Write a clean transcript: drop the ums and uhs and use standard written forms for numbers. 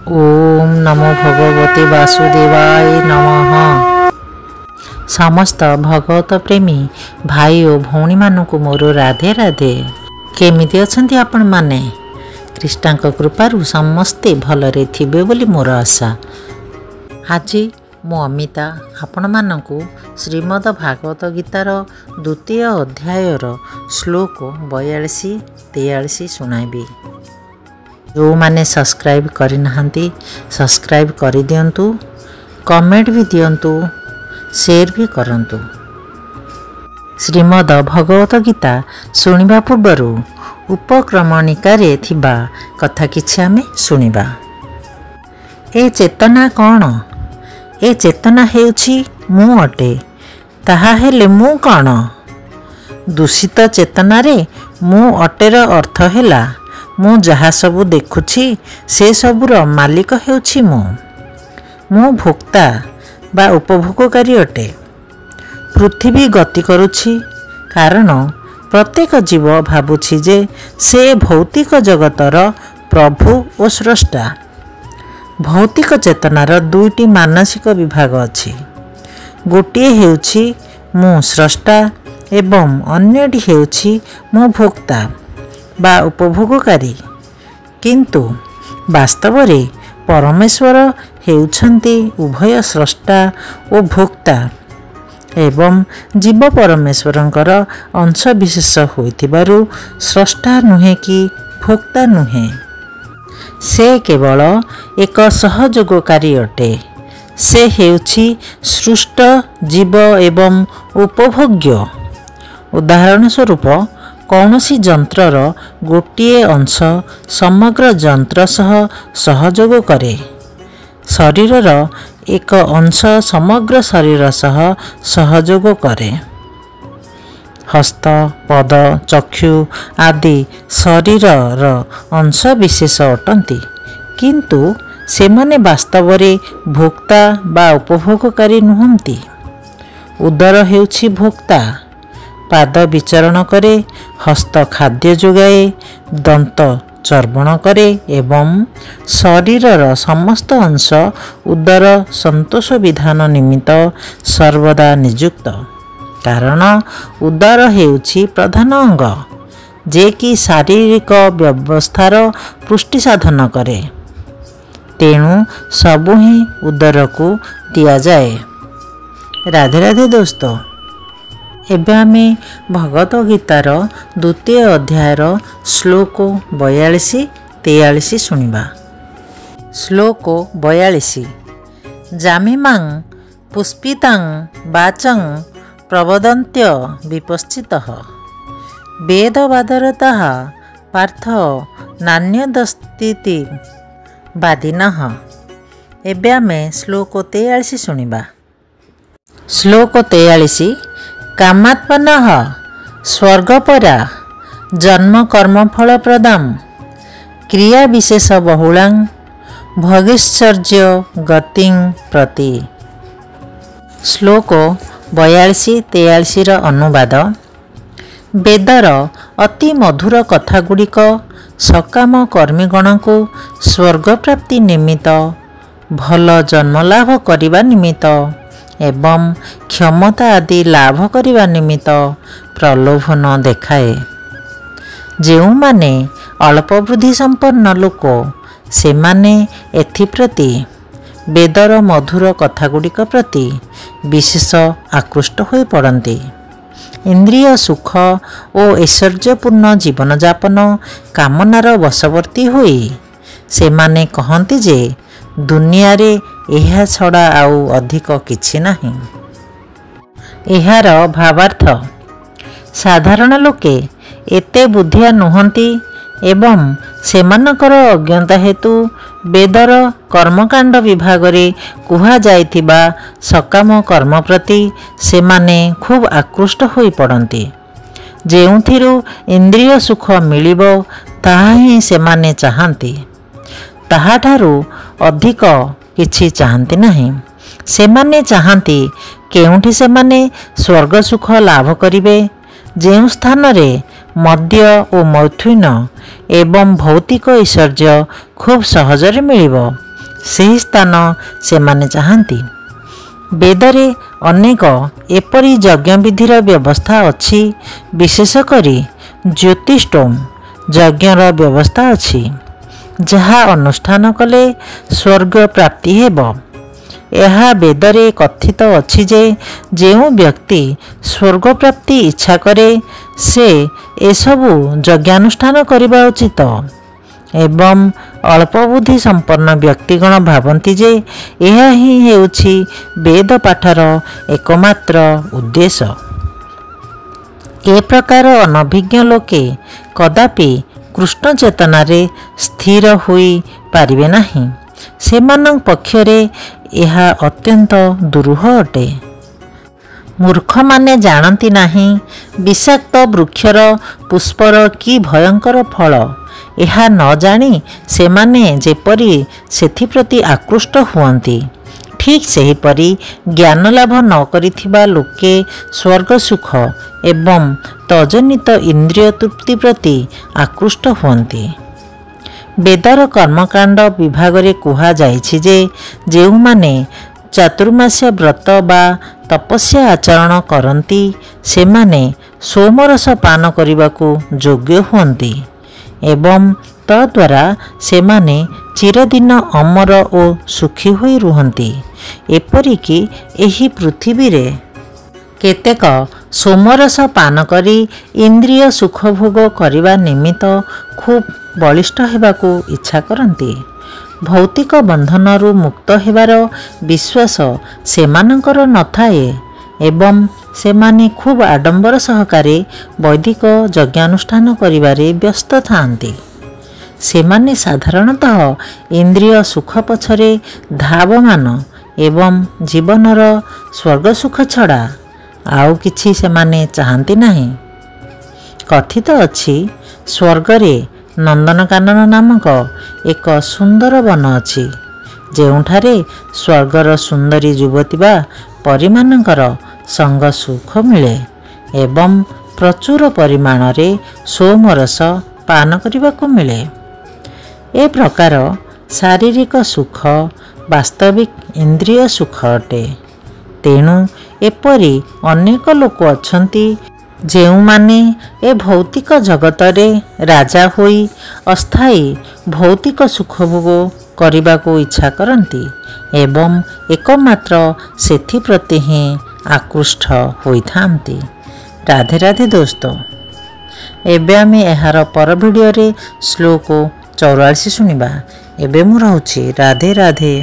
ओम नमो भगवते वासुदेवाय नमः। समस्त भगवत प्रेमी भाई और भौणी मानू मोर राधे राधे। केमिति अछंती आपण माने? कृष्णांक कृपारू समस्ते भलरे थिबे बोली मोर आशा। आज मो अमिता आपण मानकू श्रीमद् भागवत गीतार द्वितीय अध्यायर श्लोक 42-43 सुनाइबी। जो माने सब्सक्राइब करि नहांती सब्सक्राइब करि दियंतु, कमेंट भी दियंतु, शेयर भी करंतु। श्रीमद् भगवत गीता सुनिबा पूर्वरु उपक्रमणिकारे थिबा कथा किछि आमे सुनिबा। ए चेतना कौन? ए चेतना हेउछि मु अटे। ताहा हेले मु कौन? दूषित चेतना रे मु अटेर अर्थ हेला मु जहा सबु देखुछि से सबुर मालिक हेउछि मु भोक्ता बा उपभोगकारी अटे। पृथ्वी गति करुछि कारण प्रत्येक जीव भाबुछि जे से भौतिक जगतर प्रभु और स्रष्टा। भौतिक चेतनार दुईटी मानसिक विभाग अछि। गोटिए हेउछि मु स्रष्टा एवं अन्यटी हेउछि मु भोक्ता बा उपभोगकारी। किंतु वास्तव रे परमेश्वर हेउछंती उभय स्रष्टा और भोक्ता एवं जीव परमेश्वरंकर अंश विशेष होइतिबारु स्रष्टा नुहे कि भोक्ता नुहे। से केवल एक सहयोगकारी अटे। से हेउछि सृष्ट जीव एवं उपभोग्य। उदाहरण स्वरूप कौनसी जंत्रर गोटिए अंश समग्र जंत्र सह सहयोग करे। शरीरर एक अंश समग्र शरीर सह सहयोग करे। हस्त, पद, चक्षु आदि शरीरर अंश विशेष अटंती, किंतु सेमाने वास्तव रे भोक्ता बा उपभोगकारी नुहंती। उदर हेउछि भोक्ता। पाद विचरण करे, हस्त खाद्य जोगाए, दंत चर्वण करे एवं शरीरर समस्त अंश उदर संतोष विधान निमित्त सर्वदा नियुक्त। कारण उदर हेउछि प्रधान अंग जे कि शारीरिक व्यवस्थार पुष्टि साधन करे। तेणु सबु ही उदर को दिया जाए। राधे राधे दोस्तों। एबे आमे भगवत गीतार द्वितीय अध्यायर श्लोक 42-43 सुनिबा। श्लोक 42। जामिमां पुष्पितां वाचं प्रवदन्त्य विपश्चितः वेदवादरतः पार्थ नान्यदस्तीति वादिनः। एबे आमे श्लोक 43 सुनिबा। श्लोक 43। कामात्मनः स्वर्गपरा जन्म कर्मफल प्रदां क्रिया विशेष बहुलां भोगैश्चर्य गतिं प्रति। श्लोक 42-43 अनुवाद। वेदर अति मधुर कथा गुड़िक सकाम कर्मीगण को स्वर्ग प्राप्ति निमित्त, भल जन्मलाभ करने निमित्त एवं क्षमता आदि लाभ करने निमित्त प्रलोभन देखाए। जेउ माने अल्प बुद्धि संपन्न लोक से माने एथिप्रति वेदर मधुर कथा गुड़िक प्रति विशेष आकृष्ट हो पड़ती। इंद्रिय सुख और ऐश्वर्यपूर्ण जीवन जापन कामनार वशवर्ती होई से माने कहती जे दुनिया रे एहा छड़ा आउ अधिक किछि नाही। एहार भावार्थ साधारण लोके एते बुद्धिया नुहंती एवं सेमानकर अज्ञता हेतु वेदर कर्मकांड विभाग रे कुहा जाइथिबा सकाम कर्म प्रति सेमाने खूब आकृष्ट होई पड़ती। जेउथिरु इंद्रिय सुख मिलिबो ताहा ही सेमाने चाहंती। ताहाठारु अधिक किछि चाहंती नहीं। सेमाने चाहंती केउंठी सेमाने स्वर्ग सुख लाभ करिवे, जेउ स्थान रे मद्य और मैथुन एवं भौतिक ऐश्वर्य खूब सहजरे मिलिबो ସେହି ସ୍ଥାନ ସେମାନେ ଚାହାନ୍ତି। ବେଦରେ ଅନେକ ଏପରି ଯଜ୍ଞବିଧିର ବ୍ୟବସ୍ଥା ଅଛି। ବିଶେଷ କରି ଜ୍ୟୋତିଷ୍ଟୋମ ଯଜ୍ଞର ବ୍ୟବସ୍ଥା ଅଛି, ଯାହା ଅନୁଷ୍ଠାନ କଲେ ସ୍ୱର୍ଗ ପ୍ରାପ୍ତି ହେବ। ଏହା ବେଦରେ କଥିତ ଅଛି ଯେ ଯେଉଁ ବ୍ୟକ୍ତି ସ୍ୱର୍ଗପ୍ରାପ୍ତି ଇଚ୍ଛା କରେ ସେ ଏସବୁ ଯଜ୍ଞାନୁଷ୍ଠାନ କରିବା ଉଚିତ। ଏବଂ ଅଳ୍ପ ବୁଦ୍ଧି ସମ୍ପନ୍ନ ବ୍ୟକ୍ତିଗଣ ଭାବନ୍ତି ଯେ ଏହା ହିଁ ହେଉଛି ବେଦ ପାଠର ଏକମାତ୍ର ଉଦ୍ଦେଶ୍ୟ। ଏ ପ୍ରକାର ଅନଭିଜ୍ଞ ଲୋକେ କଦାପି କୃଷ୍ଣ ଚେତନାରେ ସ୍ଥିର ହୋଇ ପାରିବେ ନାହିଁ। ସେମାନଙ୍କ ପକ୍ଷରେ ଏହା ଅତ୍ୟନ୍ତ ଦୁରୂହ ଅଟେ। ମୂର୍ଖମାନେ ଜାଣନ୍ତି ନାହିଁ ବିଷାକ୍ତ ବୃକ୍ଷର ପୁଷ୍ପର କି ଭୟଙ୍କର ଫଳ। ଏହା ନ ଜାଣି ସେମାନେ ଯେପରି ସେଥିପ୍ରତି ଆକୃଷ୍ଟ ହୁଅନ୍ତି, ଠିକ୍ ସେହିପରି ଜ୍ଞାନ ଲାଭ ନ କରିଥିବା ଲୋକେ ସ୍ୱର୍ଗ ସୁଖ ଏବଂ ତଜନିତ ଇନ୍ଦ୍ରିୟ ତୃପ୍ତି ପ୍ରତି ଆକୃଷ୍ଟ ହୁଅନ୍ତି। ବେଦର କର୍ମକାଣ୍ଡ ବିଭାଗରେ କୁହାଯାଇଛି ଯେ ଯେଉଁମାନେ ଚାତୁର୍ମାସ୍ୟ ବ୍ରତ ବା ତପସ୍ୟା ଆଚରଣ କରନ୍ତି ସେମାନେ ସୋମରସ ପାନ କରିବାକୁ ଯୋଗ୍ୟ ହୁଅନ୍ତି ଏବଂ ତଦ୍ୱାରା ସେମାନେ ଚିରଦିନ ଅମର ଓ ସୁଖୀ ହୋଇ ରୁହନ୍ତି। ଏପରିକି ଏହି ପୃଥିବୀରେ କେତେକ ସୋମରସ ପାନ କରି ଇନ୍ଦ୍ରିୟ ସୁଖଭୋଗ କରିବା ନିମିତ୍ତ ଖୁବ୍ ବଳିଷ୍ଠ ହେବାକୁ ଇଚ୍ଛା କରନ୍ତି। ଭୌତିକ ବନ୍ଧନରୁ ମୁକ୍ତ ହେବାର ବିଶ୍ୱାସ ସେମାନଙ୍କର ନଥାଏ ଏବଂ ସେମାନେ ଖୁବ୍ ଆଡ଼ମ୍ବର ସହକାରେ ବୈଦିକ ଯଜ୍ଞାନୁଷ୍ଠାନ କରିବାରେ ବ୍ୟସ୍ତ ଥାନ୍ତି। ସେମାନେ ସାଧାରଣତଃ ଇନ୍ଦ୍ରିୟ ସୁଖ ପଛରେ ଧାବମାନ ଏବଂ ଜୀବନର ସ୍ୱର୍ଗସୁଖ ଛଡ଼ା ଆଉ କିଛି ସେମାନେ ଚାହାନ୍ତି ନାହିଁ। କଥିତ ଅଛି ସ୍ୱର୍ଗରେ ନନ୍ଦନକାନନ ନାମକ ଏକ ସୁନ୍ଦର ବନ ଅଛି, ଯେଉଁଠାରେ ସ୍ୱର୍ଗର ସୁନ୍ଦରୀ ଯୁବତୀ ବା ପରୀମାନଙ୍କର ସଙ୍ଗ ସୁଖ ମିଳେ ଏବଂ ପ୍ରଚୁର ପରିମାଣରେ ସୋମରସ ପାନ କରିବାକୁ ମିଳେ। ଏ ପ୍ରକାର ଶାରୀରିକ ସୁଖ ବାସ୍ତବିକ ଇନ୍ଦ୍ରିୟ ସୁଖ ଅଟେ। ତେଣୁ ଏପରି ଅନେକ ଲୋକ ଅଛନ୍ତି ଯେଉଁମାନେ ଏ ଭୌତିକ ଜଗତରେ ରାଜା ହୋଇ ଅସ୍ଥାୟୀ ଭୌତିକ ସୁଖଭୋଗ କରିବାକୁ ଇଚ୍ଛା କରନ୍ତି ଏବଂ ଏକମାତ୍ର ସେଥିପ୍ରତି ହିଁ ଆକୃଷ୍ଟ ହୋଇଥାନ୍ତି। ରାଧେ ରାଧେ ଦୋସ୍ତ। ଏବେ ଆମେ ଏହାର ପର ଭିଡ଼ିଓରେ ଶ୍ଲୋକ 44 ଶୁଣିବା। ଏବେ ମୁଁ ରହୁଛି। ରାଧେ ରାଧେ।